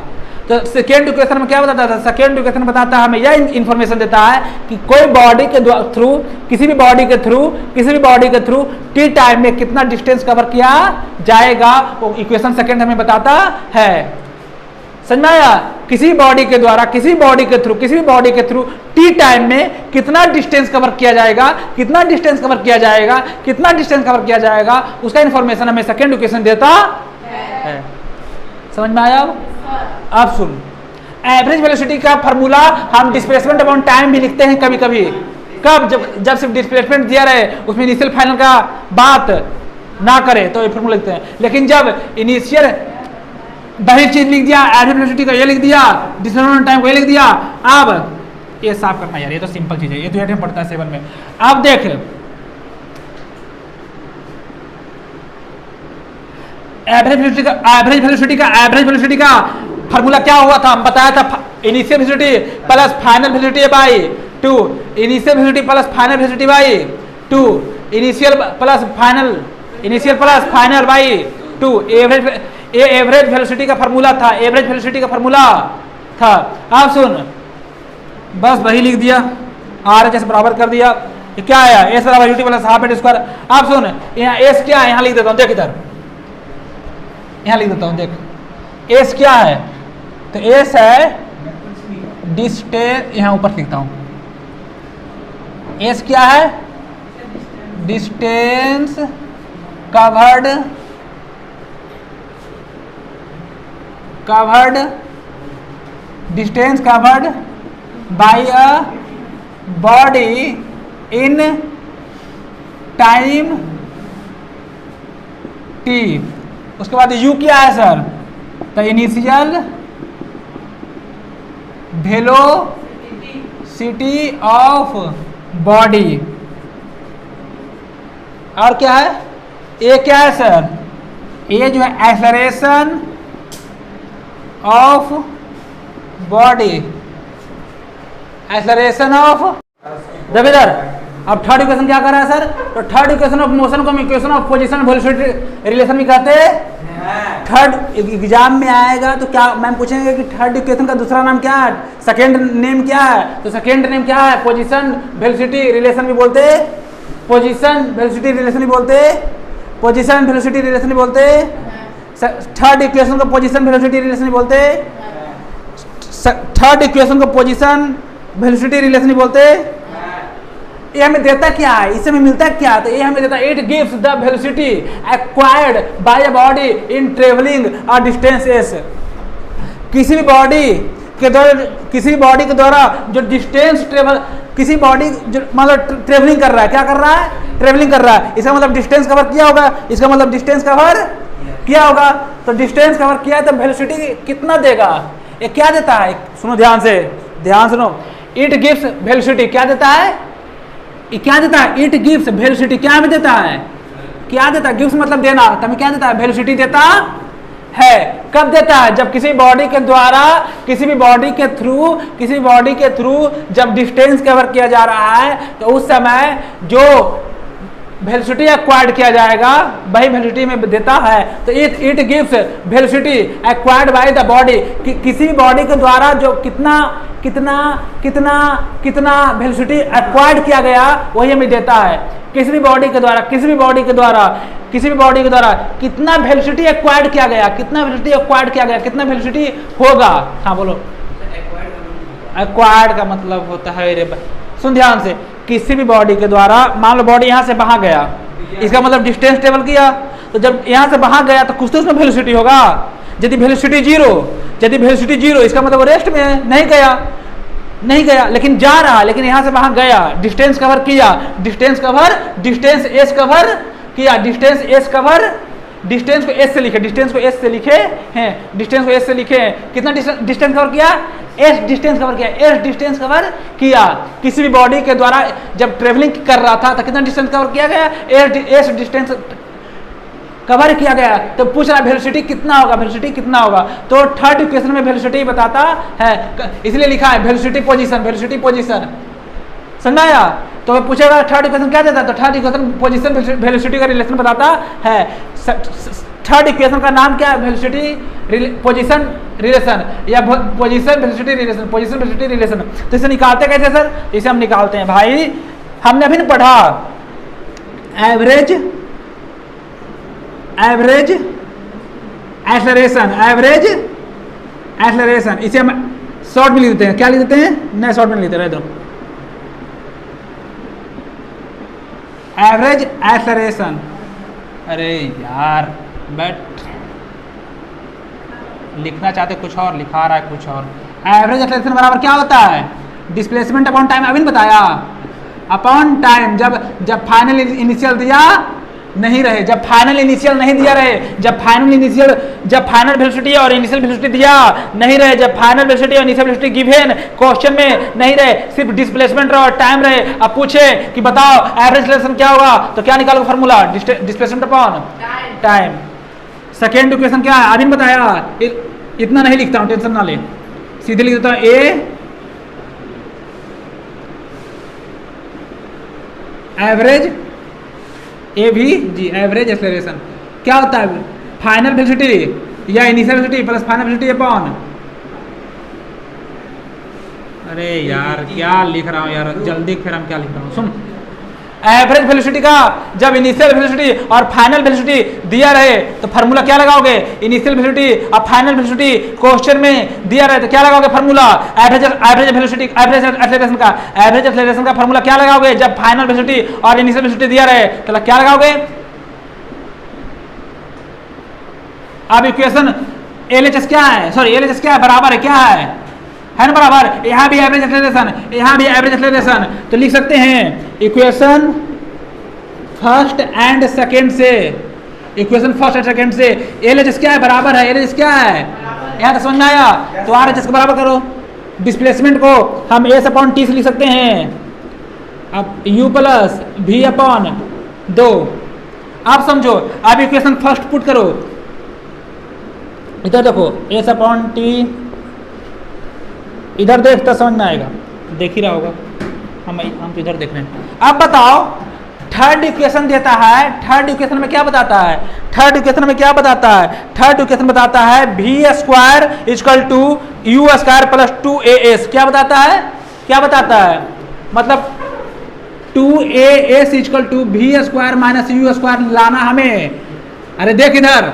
तो सेकेंड इक्वेशन में क्या बताता था, सेकेंड इक्वेशन बताता है हमें यह इन्फॉर्मेशन देता है कि कोई बॉडी के थ्रू, किसी भी बॉडी के थ्रू टी टाइम में कितना डिस्टेंस कवर किया जाएगा, वो इक्वेशन सेकेंड हमें बताता है। समझ में आया, किसी बॉडी के द्वारा किसी बॉडी के थ्रू टी टाइम में कितना डिस्टेंस कवर किया जाएगा, कितना डिस्टेंस कवर किया जाएगा, उसका इन्फॉर्मेशन हमें सेकेंड इक्वेशन देता है। समझ में आया। अब सुन, एवरेज वेलोसिटी का फार्मूला हम डिस्प्लेसमेंट अपॉन टाइम भी लिखते हैं कभी कभी। कब, जब सिर्फ डिस्प्लेसमेंट दिया रहे, उसमें इनिशियल फाइनल का बात ना करे तो ये फार्मूला लिखते हैं। लेकिन जब इनिशियल बाहर चीज लिख दिया, एवरेज वेलोसिटी का ये लिख दिया, डिस्प्लेसमेंट टाइम को ये लिख दिया। अब ये साफ करना यार, ये तो सिंपल चीज है, ये तो 8 में पढ़ता है 7 में। अब देख, एवरेज वेलोसिटी का फार्मूला क्या हुआ था, हम बताया था, initial velocity plus final velocity by 2, initial velocity plus final velocity by 2, initial plus final by 2। Average velocity का फार्मूला था, एवरेज वेलोसिटी का फार्मूला था। अब सुन, बस वही लिख दिया, RHS बराबर कर दिया। ये क्या आया, एस बराबर ut plus half at square. अब सुन, यहाँ एस क्या है, यहाँ लिख देता हूँ, देख इधर, यहाँ लिख देता हूँ, देख एस क्या है, तो एस है डिस्टेंस, यहाँ ऊपर लिखता हूँ, एस क्या है, distance covered distance covered by a body in time T. उसके बाद u क्या है सर, तो इनिशियल वेलोसिटी ऑफ बॉडी, और क्या है, ए क्या है सर, ए जो है acceleration of body, acceleration of. देखो इधर, अब थर्ड इक्वेशन क्या कर रहा है सर, तो थर्ड इक्वेशन ऑफ मोशन को हम equation of position velocity relation भी कहते हैं। थर्ड एग्जाम में आएगा तो क्या मैम पूछेंगे कि थर्ड इक्वेशन का दूसरा नाम क्या है, सेकेंड नेम क्या है, तो सेकेंड नेम क्या है, पोजीशन वेलोसिटी रिलेशन भी बोलते, पोजीशन वेलोसिटी रिलेशन भी बोलते, पोजीशन वेलोसिटी रिलेशन भी बोलते। थर्ड इक्वेशन को पोजीशन वेलोसिटी रिलेशन भी बोलते, थर्ड इक्वेशन को पोजीशन वेलोसिटी रिलेशन भी बोलते। ये हमें देता क्या है, इससे हमें मिलता क्या, तो ये हमें देता है, it gives the velocity acquired by a body in travelling a distance S. किसी भी बॉडी के द्वारा जो डिस्टेंस ट्रेवल, किसी बॉडी जो मतलब ट्रेवलिंग कर रहा है, क्या कर रहा है, ट्रेवलिंग कर रहा है, इसका मतलब डिस्टेंस कवर किया होगा, इसका मतलब डिस्टेंस कवर किया होगा। तो डिस्टेंस कवर किया है तो वेलोसिटी कितना देगा, ये क्या देता है, सुनो ध्यान से, ध्यान सुनो, इट गिव्स वेलोसिटी क्या देता है, क्या देता है, इट गिव्स वेलोसिटी क्या हमें देता है, क्या देता है, गिव्स मतलब देना, तो हमें क्या देता है, वेलोसिटी देता है। कब देता है, जब किसी बॉडी के द्वारा किसी भी बॉडी के थ्रू जब डिस्टेंस कवर किया जा रहा है, तो उस समय जो वेलोसिटी एक्वायर्ड किया जाएगा वही वेलोसिटी में देता है। तो it gives velocity acquired by the body, किसी भी बॉडी के द्वारा जो कितना वेलोसिटी एक्वायर्ड किया गया वही हमें देता है। किसी भी बॉडी के द्वारा किसी भी बॉडी के द्वारा कितना वेलोसिटी एक्वायर्ड किया गया, कितना वेलोसिटी एक्वायर्ड किया गया, कितना वेलोसिटी होगा। हाँ बोलो। एक्वायर्ड का मतलब होता है, रे सुन ध्यान से, किसी भी बॉडी के द्वारा, मान लो बॉडी यहाँ से बाहर गया, इसका मतलब डिस्टेंस टेबल किया, तो जब यहाँ से बाहर गया तो कुछ तो उसमें वेलोसिटी होगा। यदि वेलोसिटी जीरो, इसका मतलब वो रेस्ट में नहीं गया, लेकिन जा रहा, लेकिन यहाँ से वहां गया, डिस्टेंस कवर किया, डिस्टेंस को एस से लिखे, कितना डिस्टेंस कवर किया, एस डिस्टेंस कवर किया। किसी भी बॉडी के द्वारा जब ट्रेवलिंग कर रहा था तो कितना डिस्टेंस कवर किया गया, एस डिस्टेंस कवर किया गया। तो पूछ रहा वेलोसिटी कितना होगा, तो थर्ड इक्वेशन में वेलोसिटी बताता है, इसलिए लिखा है वेलोसिटी पोजीशन। समझ आया? तो पूछेगा थर्ड इक्वेशन क्या देता है, तो थर्ड इक्वेशन पोजीशन वेलोसिटी का रिलेशन बताता है। थर्ड इक्वेशन का नाम क्या है, वेलोसिटी पोजीशन रिलेशन या पोजीशन वेलोसिटी रिलेशन। तो इसे निकालते कैसे सर? इसे हम निकालते हैं भाई, हमने अभी पढ़ा एवरेज एक्सेलरेशन, इसे हम शॉर्ट में लिख देते हैं। क्या लिख देते हैं? नए शॉर्ट में लिखते रहे दो, एवरेज एक्सेलरेशन। अरे यार बट लिखना चाहते कुछ और, लिखा रहा है कुछ और। एवरेज एक्सेलरेशन बराबर क्या होता है, डिस्प्लेसमेंट अपॉन टाइम। अभी बताया अपॉन टाइम, जब फाइनल इनिशियल दिया नहीं रहे, जब फाइनल इनिशियल नहीं दिया रहे, जब फाइनल वेलोसिटी और इनिशियल वेलोसिटी दिया नहीं रहे, जब फाइनल वेलोसिटी और इनिशियल वेलोसिटी गिवन क्वेश्चन में नहीं रहे, सिर्फ डिस्प्लेसमेंट और टाइम रहे। अब पूछे कि बताओ एवरेज एक्सेलरेशन क्या होगा, तो क्या निकालोगे formula, displacement upon time. Second equation क्या है, अभी बताया, इतना नहीं लिखता हूं, टेंशन ना ले, सीधे लिख देता हूं एवरेज एक्सेलरेशन क्या होता है, फाइनल वेलोसिटी या initial velocity plus final velocity upon. अरे यार क्या लिख रहा हूँ यार, जल्दी फिर हम क्या लिख रहा हूँ सुन। एवरेज वेलोसिटी का जब इनिशियल वेलोसिटी और फाइनल वेलोसिटी दिया रहे तो फार्मूला क्या लगाओगे, इनिशियल वेलोसिटी और फाइनल वेलोसिटी क्वेश्चन में दिया रहे तो क्या लगाओगे फार्मूला, एवरेज एक्सेलरेशन का फार्मूला क्या लगाओगे, जब फाइनल वेलोसिटी और इनिशियल वेलोसिटी दिया रहे तो क्या लगाओगे। अब इक्वेशन एलएचएस क्या है, सॉरी एलएचएस क्या है, बराबर है, क्या है ना बराबर, यहाँ भी एवरेज एक्सेलरेशन, यहाँ भी एवरेज एक्सेलरेशन। तो लिख सकते हैं इक्वेशन फर्स्ट एंड सेकंड से, एलएचएस क्या है, बराबर है, एलएचएस क्या है, यहाँ तक समझ में आया। तो आरएचएस को बराबर करो, डिस्प्लेसमेंट को हम एस अपॉन टी से लिख सकते हैं, अब यू प्लस वी अपॉन 2। आप समझो, अब इक्वेशन फर्स्ट पुट करो, इधर देखो एस अपॉन टी, इधर देख तो समझ में आएगा, देख ही रहा होगा, हम तो इधर देख रहे हैं। अब बताओ थर्ड इक्वेशन देता है, थर्ड इक्वेशन में क्या बताता है, थर्ड इक्वेशन बताता है v square equal to u square plus 2as। क्या बताता है, मतलब 2as equal to v square minus u square लाना हमें। अरे देख इधर,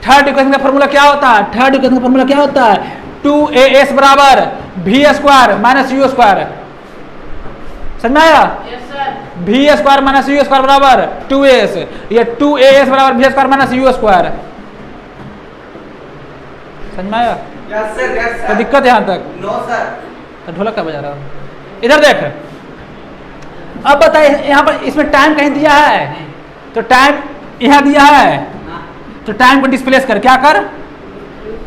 थर्ड इक्वेशन का फॉर्मूला क्या होता है, 2as बराबर v square minus u square. समझ में आया? V square minus u square बराबर 2as, या 2as बराबर v square minus u square. समझ में आया? Yes sir. तो दिक्कत है यहाँ तक? No sir. तो ढोलक क्या बजा रहा हूँ, इधर देख। अब बताइए यहाँ पर इसमें टाइम कहीं दिया है, तो टाइम यहाँ दिया है, तो टाइम को डिस्प्लेस कर, क्या कर,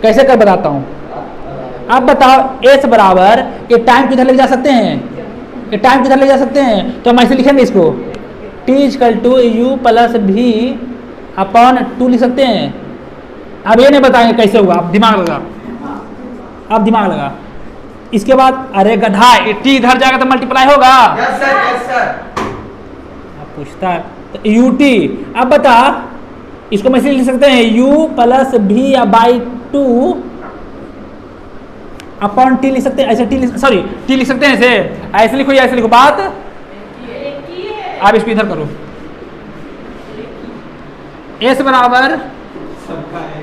कैसे कर बताता हूँ। अब बताओ एस बराबर, ये टाइम किधर ले जा सकते हैं, तो हम ऐसे लिखेंगे इसको, t equal to u plus v upon 2 लिख सकते हैं। अब ये नहीं बताएंगे कैसे हुआ, अब दिमाग लगा। इसके बाद अरे गधा, टी इधर जाएगा तो मल्टीप्लाई होगा। Yes sir. अब पूछता है तो यू टी, अब बता इसको मैं लिख सकते हैं u plus v by 2 upon t लिख सकते हैं, ऐसे टी लिख सकते हैं, ऐसे लिखो बात। आप इसको इधर करो, एस बराबर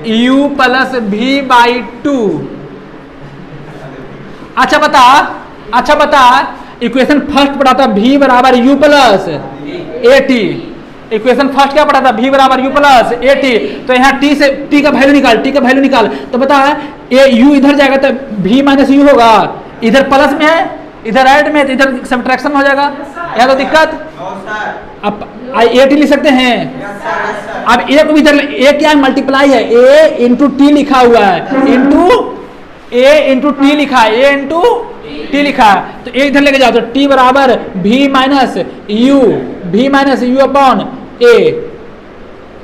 u प्लस v बाई 2। अच्छा बता इक्वेशन फर्स्ट पढ़ा था v बराबर u plus a T. Equation first क्या पढ़ा था v बराबर u प्लस ए टी। तो यहाँ t से t का वैल्यू निकाल तो बता ये u इधर जाएगा तो v माइनस u होगा, इधर प्लस में है इधर राइट में, तो इधर सब्ट्रैक्शन हो जाएगा। यहाँ तो दिक्कत अब ए टी लिख सकते हैं। अब ए को इधर ए क्या मल्टीप्लाई है, ए इंटू टी लिखा हुआ है, इंटू टी लिखा है, ए इंटू टी लिखा है। तो ए इधर लेके जाओ तो टी बराबर v माइनस यू अपॉन ए।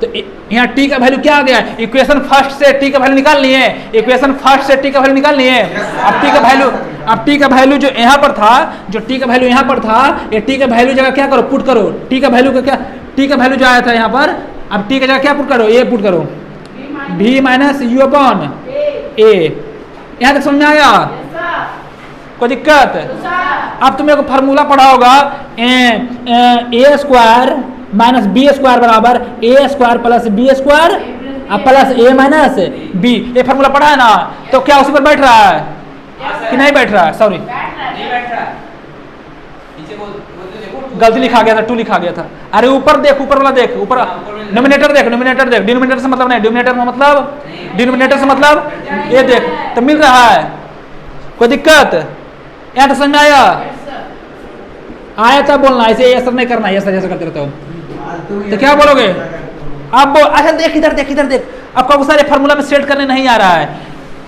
तो यहाँ टी का वैल्यू क्या आ गया, इक्वेशन फर्स्ट से टी का वैल्यू निकाल लिए, अब टी का वैल्यू जो यहाँ पर था, ये टी का वैल्यू जगह क्या करो, पुट करो। टी का वैल्यू जो आया था यहाँ पर, अब टी का जगह क्या पुट करो, ये पुट करो v माइनस यू अपॉन ए। यहाँ तक समझ में आया, कोई दिक्कत? अब तुम मेरे को फार्मूला पढ़ा होगा A square minus B square बराबर A square plus B square plus A minus B. ये फार्मूला पढ़ा है ना, तो क्या उसी पर बैठ रहा है कि नहीं बैठ रहा है? सॉरी गलती लिखा गया था, 2 लिखा गया था। अरे ऊपर देख, ऊपर वाला देख, ऊपर नोमिनेटर देख, डिनोमिनेटर से मतलब नहीं, डिनोमिनेटर से मतलब ये देख, तो मिल रहा है। कोई दिक्कत? यहाँ तो समझ में आया था बोलना, ऐसे ऐसा नहीं करना, ऐसा जैसा करते रहते हो तो क्या बोलोगे? अब अच्छा देख इधर, अब काफी सारे फार्मूला में सेट करने नहीं आ रहा है।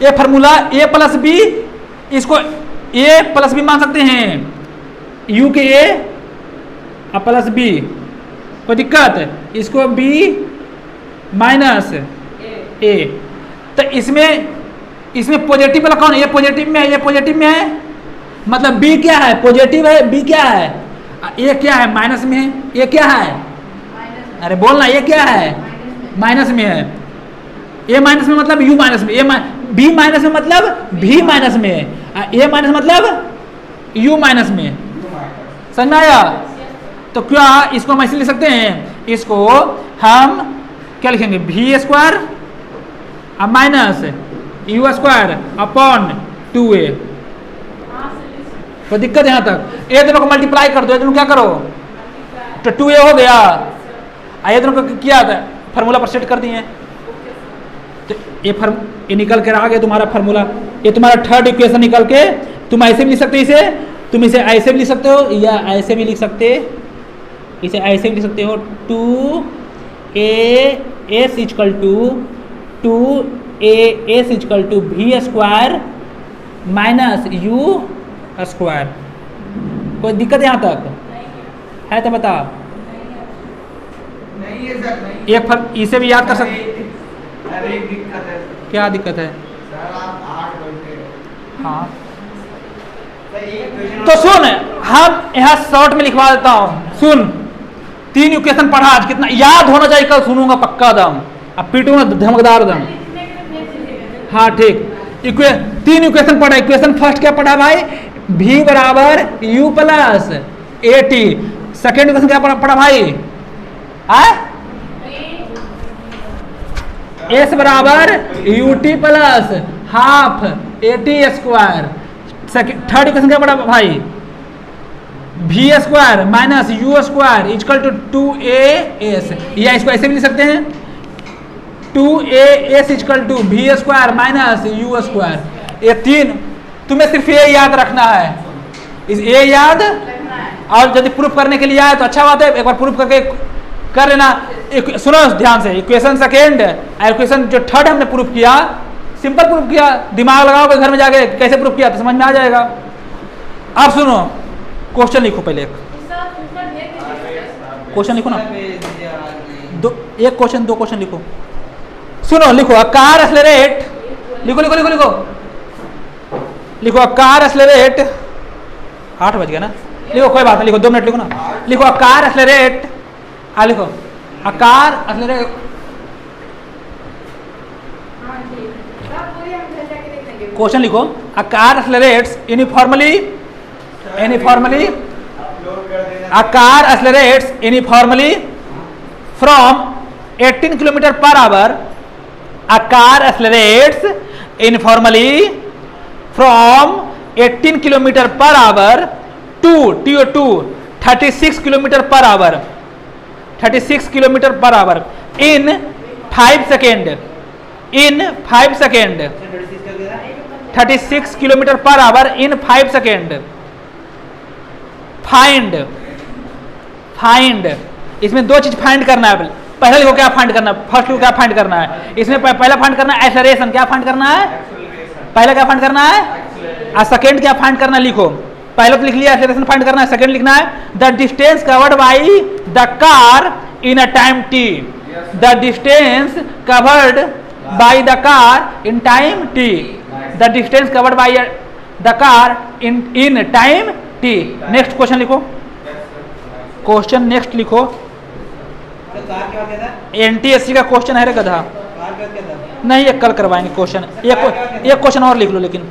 ये फार्मूला a प्लस बी, इसको a प्लस बी मान सकते हैं, u के a प्लस बी। कोई दिक्कत? इसको b माइनस a। तो इसमें पॉजिटिव वाला कौन है? ये पॉजिटिव में है, मतलब b क्या है, पॉजिटिव है, b क्या है, a क्या है, माइनस में है। ये क्या है, अरे बोलना, ये क्या है, माइनस में है। a माइनस में मतलब u माइनस में, b माइनस में मतलब v माइनस में है, a माइनस मतलब u माइनस में। समझ में आया? तो क्या इसको हम ऐसे लिख सकते हैं, इसको हम क्या लिखेंगे, v square minus u square upon 2a। तो दिक्कत यहाँ तक, ये दोनों को मल्टीप्लाई कर दो, ये दोनों क्या करो तो 2a हो गया। ये दोनों को किया था फार्मूला पर सेट कर दिए, तो ये निकल कर आ गया तुम्हारा फार्मूला। ये तुम्हारा थर्ड इक्वेशन निकल के, तुम ऐसे भी लिख सकते हो इसे, तुम इसे ऐसे भी लिख सकते हो या ऐसे भी लिख सकते, इसे ऐसे भी लिख सकते हो 2as equal to v square minus u square. कोई दिक्कत यहाँ तक है तो बता। नहीं है सर, नहीं। एक फर्क इसे भी याद कर सकते। अरे दिक्कत है। क्या दिक्कत है? सर आप 8 घंटे। हाँ तो सुन, हम यहाँ शॉर्ट में लिखवा देता हूँ। सुन, 3 इक्वेशन पढ़ा आज, कितना याद होना चाहिए, कल सुनूंगा पक्का दम, अब पीटूंगा धमकदार दम। हाँ ठीक, 3 इक्वेशन पढ़ा। इक्वेशन फर्स्ट क्या पढ़ा भाई, v बराबर u plus a t. Second equation क्या पढ़ा भाई, s बराबर u t plus half a t square. Third equation क्या पढ़ा भाई, v square minus u square equal to 2as, या इसको ऐसे भी लिख सकते हैं 2as equal to v square minus u square. ये 3 तुम्हें सिर्फ ये याद रखना है, इस ये याद, और यदि प्रूफ करने के लिए आए तो अच्छा बात है, एक बार प्रूफ करके कर लेना। सुनो ध्यान से, इक्वेशन सेकेंड इक्वेशन जो थर्ड हमने प्रूफ किया, सिंपल प्रूफ किया, दिमाग लगाओगे घर में जाके कैसे प्रूफ किया तो समझ में आ जाएगा। अब सुनो, क्वेश्चन लिखो पहले, क्वेश्चन लिखो ना, एक क्वेश्चन 2 क्वेश्चन लिखो। सुनो, लिखो कार एक्सेलरेट, लिखो कार एक्सेलरेट, 8 बज गया ना, लिखो कोई बात नहीं, लिखो 2 मिनट लिखो ना, लिखो कार एक्सेलरेट, लिखो कार एक्सेलरेट, क्वेश्चन लिखो, a car accelerates uniformly, a car accelerates uniformly from 18 kilometre per hour a car accelerates uniformly from 18 kilometre per hour to 36 kilometre per hour 36 kilometre per hour in 5 second 36 kilometre per hour in 5 second. Find इसमें दो चीज find करना है। पहले लिखो क्या find करना है, फर्स्ट लिखो क्या फाइंड करना है। इसमें पहला फाइंड करना है एक्सेलरेशन, क्या फाइंड करना है, पहला क्या फाइंड करना है, और सेकेंड क्या फाइंड करना है लिखो। पहले तो लिख लिया एक्सेलरेशन फाइंड करना है, सेकेंड लिखना है the distance covered by the car in a time T. The distance covered by the car in time T. The distance covered by the car in time T. Next question लिखो, question next लिखो। तो car क्या कहता है? NTSC का question है रे गधा। कार क्या कहता है? नहीं, ये कल करवाएंगे क्वेश्चन। एक क्वेश्चन और लिख लो, लेकिन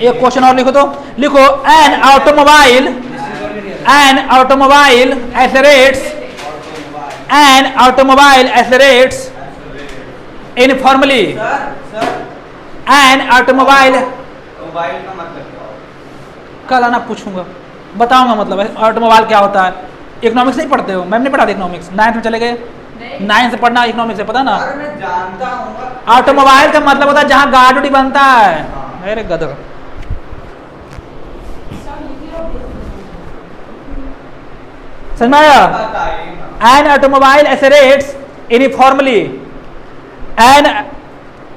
एक क्वेश्चन और लिखो। तो लिखो N automobile accelerates informally. An automobile mobile का मतलब क्या होता है? कल आना पूछूंगा, बताऊंगा मतलब ऑटोमोबाइल क्या होता है। इकोनॉमिक्स नहीं पढ़ते हो? मैम नहीं पढ़ा इकोनॉमिक्स, 9th में चले गए। 9th से पढ़ना इकोनॉमिक्स है, पता ना। अरे मैं जानता हूँ। ऑटोमोबाइल का मतलब होता है जहां गाड़ी उड़ी बनता है। अरे गधा, समझ में आया? An automobile accelerates uniformly. An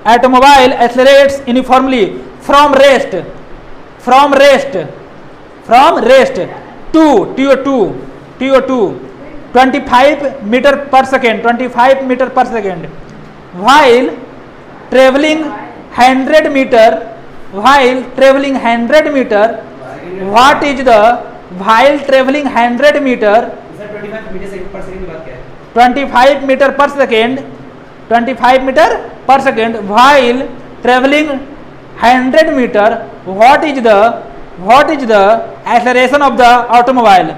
automobile accelerates uniformly from rest to TO2 25 metre per second while traveling 100 metre what is the while traveling 100 metre sir 25 metre per second की बात क्या है? 25 metre per second while traveling 100 metre what is the acceleration of the automobile?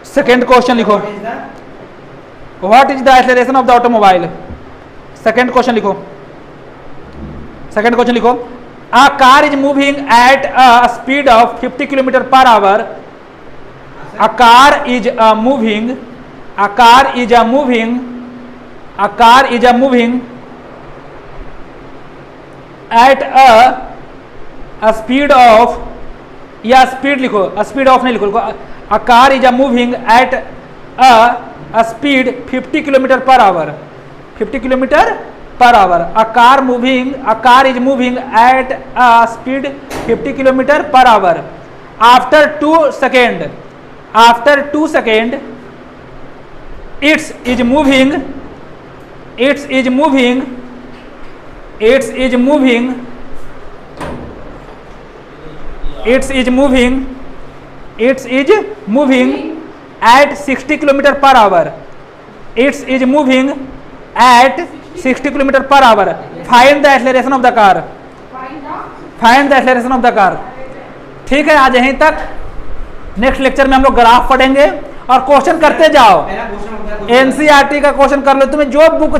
Second question लिखो, what is the acceleration of the automobile? Second question लिखो। A car is moving at a speed of 50 kilometre per hour. A car is moving at a speed of, या speed लिखो, speed of नहीं लिखो। A car is moving at a speed 50 kilometre per hour. 50 kilometre per hour. A car is moving at a speed 50 kilometre per hour. After 2 second it is moving at 60 kilometre per hour. It is moving at 60 kilometre per hour. Find the acceleration of the car। ठीक है, आज यहीं तक। Next lecture में हम लोग graph पढ़ेंगे और क्वेश्चन करते जाओ। एनसीईआरटी का क्वेश्चन कर लो, तुम्हें जो बुक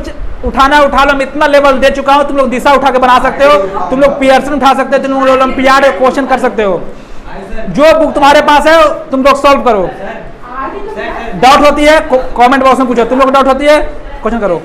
उठाना उठा लो। मैं इतना लेवल दे चुका हूं, तुम लोग दिशा उठा के बना सकते हो, तुम लोग पियर्सन उठा सकते हो, तुम लोग ओलंपियाड क्वेश्चन कर सकते हो। जो बुक तुम्हारे पास है तुम लोग सॉल्व करो। डाउट होती है कमेंट बॉक्स में पूछो, तुम लोग डाउट होती है क्वेश्चन करो।